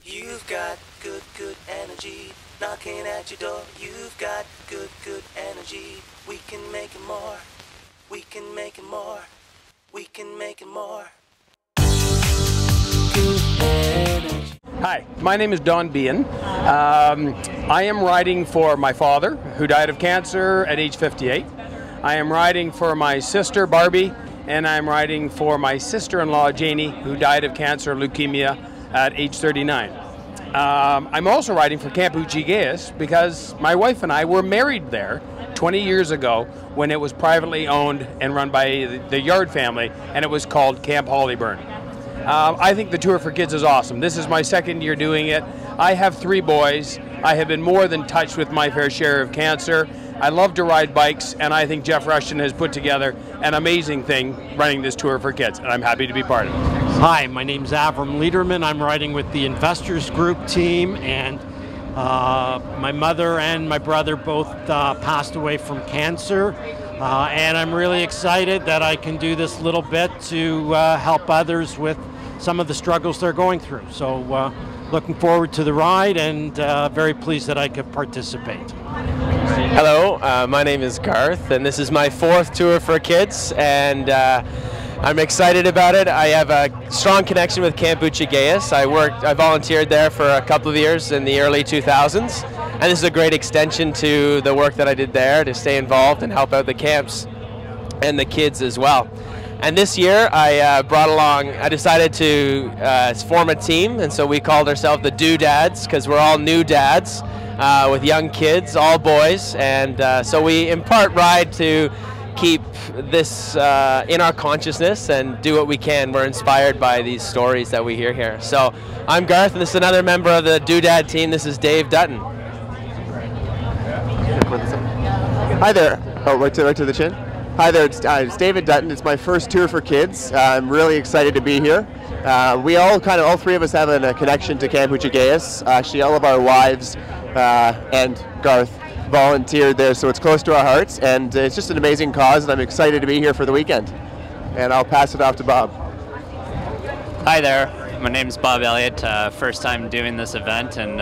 You've got good, good energy knocking at your door. You've got good, good energy. We can make it more. We can make it more. We can make it more. Good energy. Hi, my name is Don Behan. I am riding for my father, who died of cancer at age 58. I am riding for my sister, Barbie, and I'm riding for my sister-in-law, Janie, who died of cancer, leukemia, at age 39. I'm also riding for Camp Uchee-Gayes because my wife and I were married there 20 years ago when it was privately owned and run by the Yard family, and it was called Camp Hollyburn. I think the Tour for Kids is awesome. This is my second year doing it. I have 3 boys. I have been more than touched with my fair share of cancer. I love to ride bikes, and I think Jeff Rushton has put together an amazing thing running this Tour for Kids, and I'm happy to be part of it. Hi, my name's Avram Liederman. I'm riding with the Investors Group team, and my mother and my brother both passed away from cancer, and I'm really excited that I can do this little bit to help others with some of the struggles they're going through. So looking forward to the ride, and very pleased that I could participate. Hello, my name is Garth, and this is my 4th Tour for Kids, and I'm excited about it. I have a strong connection with Camp Uchee-Gayes. I volunteered there for a couple of years in the early 2000s, and this is a great extension to the work that I did there to stay involved and help out the camps and the kids as well. And this year I decided to form a team, and so we called ourselves the Doodads because we're all new dads with young kids, all boys, and so we in part ride to keep this in our consciousness and do what we can. We're inspired by these stories that we hear here. So I'm Garth, and this is another member of the Doodad team. This is Dave Dutton. Hi there. Oh, right to the chin. Hi there, it's David Dutton. It's my first Tour for Kids. I'm really excited to be here. All 3 of us have a connection to Camp Uchee-Gayes. Actually, all of our wives and Garth volunteered there, so it's close to our hearts, and it's just an amazing cause, and I'm excited to be here for the weekend. And I'll pass it off to Bob. Hi there, my name's Bob Elliott. First time doing this event, and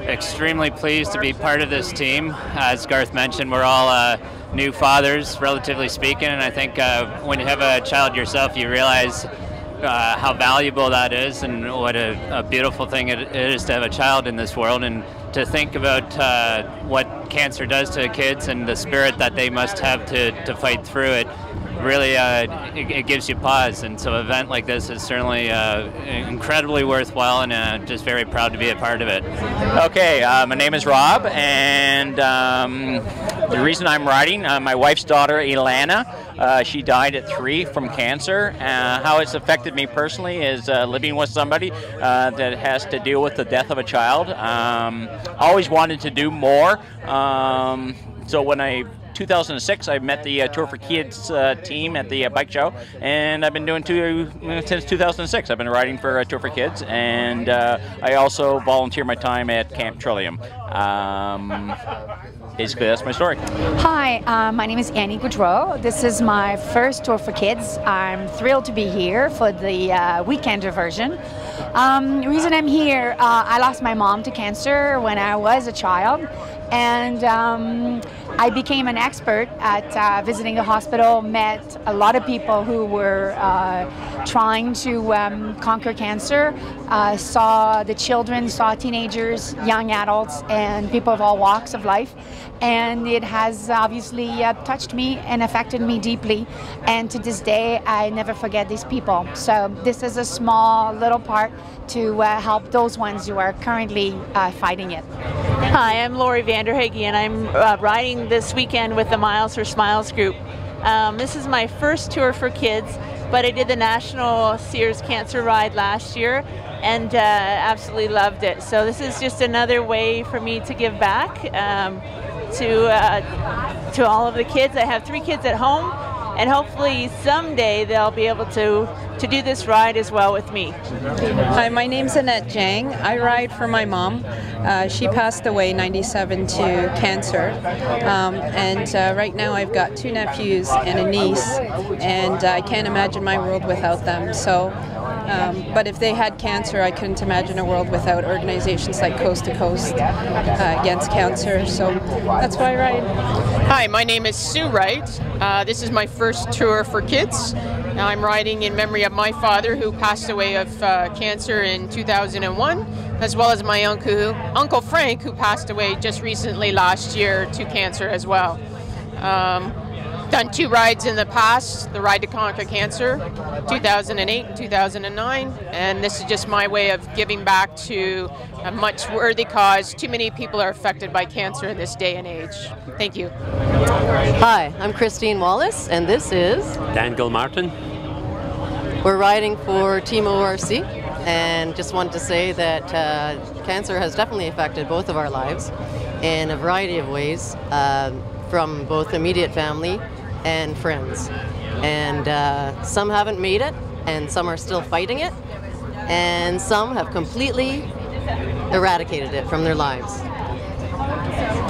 extremely pleased to be part of this team. As Garth mentioned, we're all new fathers, relatively speaking, and I think when you have a child yourself, you realize how valuable that is, and what a beautiful thing it is to have a child in this world, and to think about what cancer does to kids and the spirit that they must have to fight through it. Really, it gives you pause, and so an event like this is certainly incredibly worthwhile, and just very proud to be a part of it. Okay, my name is Rob, and the reason I'm riding, my wife's daughter, Ilana, she died at 3 from cancer. How it's affected me personally is living with somebody that has to deal with the death of a child. Always wanted to do more, so when 2006, I met the Tour for Kids team at the bike show, and I've been doing since 2006. I've been riding for Tour for Kids, and I also volunteer my time at Camp Trillium. Basically, that's my story. Hi, my name is Annie Goudreau. This is my first Tour for Kids. I'm thrilled to be here for the weekender version. The reason I'm here, I lost my mom to cancer when I was a child, and I became an expert at visiting the hospital, met a lot of people who were trying to conquer cancer, saw the children, saw teenagers, young adults, and people of all walks of life. And it has obviously touched me and affected me deeply. And to this day, I never forget these people. So this is a small little part to help those ones who are currently fighting it. Hi, I'm Lori Vanderhage, and I'm riding this weekend with the Miles for Smiles group. This is my first Tour for Kids, but I did the National Sears Cancer Ride last year, and absolutely loved it. So this is just another way for me to give back to all of the kids. I have 3 kids at home, and hopefully someday they'll be able to do this ride as well with me. Hi, my name's Annette Jang. I ride for my mom. She passed away 97 to cancer, and right now I've got 2 nephews and a niece, and I can't imagine my world without them. So But if they had cancer, I couldn't imagine a world without organizations like Coast to Coast Against Cancer. So that's why I ride. Hi, my name is Sue Wright. This is my first tour for kids. I'm riding in memory of my father, who passed away of cancer in 2001, as well as my Uncle Frank, who passed away just recently last year to cancer as well. Done 2 rides in the past, the Ride to Conquer Cancer, 2008 and 2009, and this is just my way of giving back to a much worthy cause. Too many people are affected by cancer in this day and age. Thank you. Hi, I'm Christine Wallace, and this is Dan Gilmartin. We're riding for Team ORC, and just wanted to say that cancer has definitely affected both of our lives in a variety of ways, from both immediate family and friends. And some haven't made it, and some are still fighting it, and some have completely eradicated it from their lives.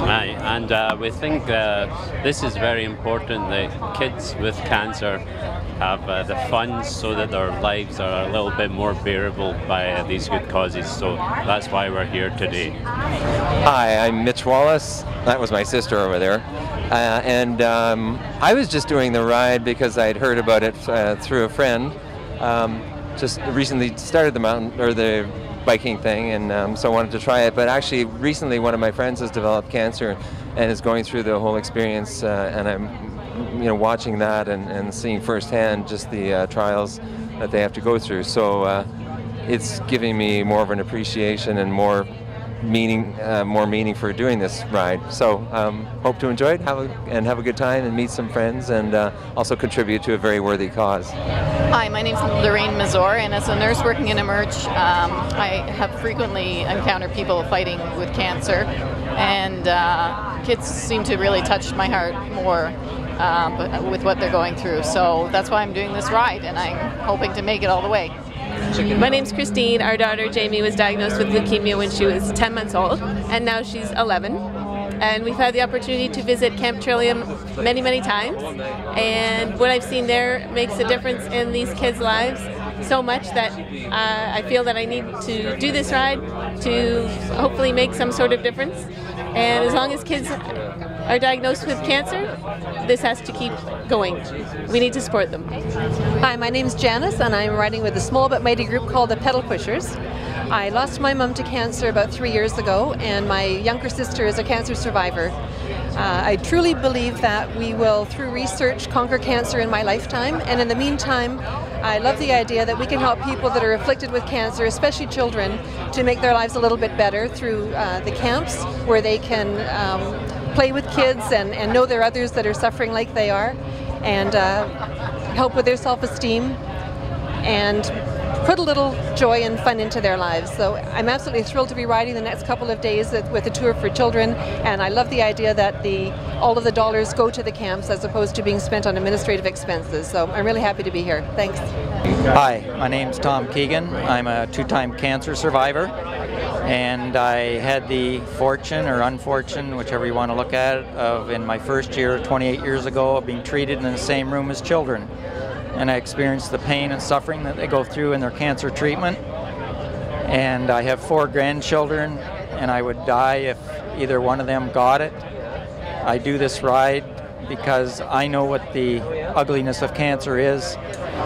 Right, and we think this is very important that kids with cancer have the funds so that their lives are a little bit more bearable by these good causes. So that's why we're here today. Hi, I'm Mitch Wallace. That was my sister over there. I was just doing the ride because I'd heard about it through a friend. Just recently started the mountain or the biking thing, and so I wanted to try it. But actually, recently one of my friends has developed cancer and is going through the whole experience, and I'm watching that and seeing firsthand just the trials that they have to go through. So it's giving me more of an appreciation and more meaning for doing this ride. So hope to enjoy it, have a good time and meet some friends, and also contribute to a very worthy cause. Hi, my name is Lorraine Mazor, and as a nurse working in Emerge, I have frequently encountered people fighting with cancer, and kids seem to really touch my heart more with what they're going through. So that's why I'm doing this ride, and I'm hoping to make it all the way. My name's Christine. Our daughter Jamie was diagnosed with leukemia when she was 10 months old, and now she's 11. And we've had the opportunity to visit Camp Trillium many, many times. And what I've seen there makes a difference in these kids' lives so much that I feel that I need to do this ride to hopefully make some sort of difference. And as long as kids are diagnosed with cancer, this has to keep going. We need to support them. Hi, my name's Janice, and I'm riding with a small but mighty group called the Pedal Pushers. I lost my mum to cancer about 3 years ago, and my younger sister is a cancer survivor. I truly believe that we will, through research, conquer cancer in my lifetime, and in the meantime, I love the idea that we can help people that are afflicted with cancer, especially children, to make their lives a little bit better through the camps, where they can play with kids and know there are others that are suffering like they are, and help with their self-esteem and put a little joy and fun into their lives. So I'm absolutely thrilled to be riding the next couple of days with the Tour for Children, and I love the idea that all of the dollars go to the camps as opposed to being spent on administrative expenses. So I'm really happy to be here. Thanks. Hi, my name's Tom Keegan. I'm a 2-time cancer survivor, and I had the fortune or unfortune, whichever you want to look at it, of in my first year, 28 years ago, being treated in the same room as children. And I experienced the pain and suffering that they go through in their cancer treatment. And I have 4 grandchildren, and I would die if either one of them got it. I do this ride because I know what the ugliness of cancer is,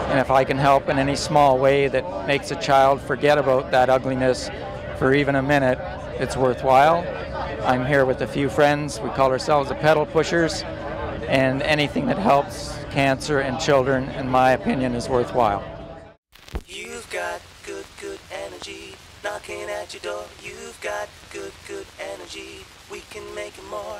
and if I can help in any small way that makes a child forget about that ugliness for even a minute, it's worthwhile. I'm here with a few friends. We call ourselves the Pedal Pushers, and anything that helps cancer and children, in my opinion, is worthwhile. You've got good energy knocking at your door. You've got good energy. We can make it more.